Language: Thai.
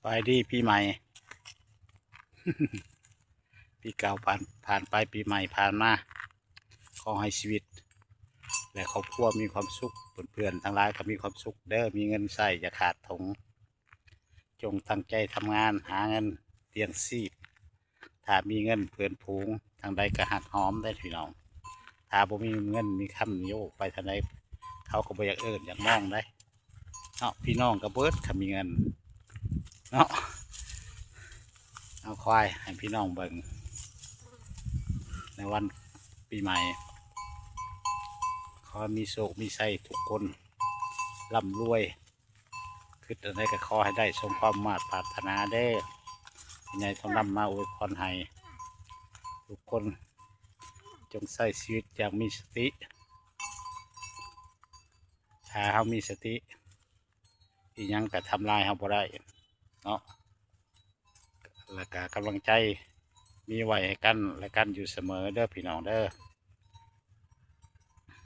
ไปดีปีใหม่ ปีเก่าผ่านไปปีใหม่ผ่านมาขอให้ชีวิตและครอบครัวมีความสุขเพื่อนๆทั้งหลายก็มีความสุขเด้อมีเงินใส่อย่าขาดถงจงตั้งใจทำงานหาเงินเลี้ยงชีพถ้ามีเงินเพื่อนผูงทางใดก็หักหอมได้พี่น้องถ้าบ่มีเงินมีคำโยกไปทางใดเขาก็บ่อยากอยากมองได้เนาะพี่น้องก็เบิดถ้ามีเงินเนาะเอาควายให้พี่น้องเบิ่งในวันปีใหม่ขอมีโชคมีชัยทุกคนร่ำรวยคืออะไรก็ขอให้ได้สมความมาตรปรารถนาเด้อยังไงต้องนำมาอวยพรให้ทุกคนจงใช้ชีวิตอย่างมีสติถ้าเขามีสติอีกยังก็ทำลายเขาบ่ได้เนาะแล้วก็กำลังใจมีไว้ให้กันและกันอยู่เสมอเด้อพี่น้องเด้อ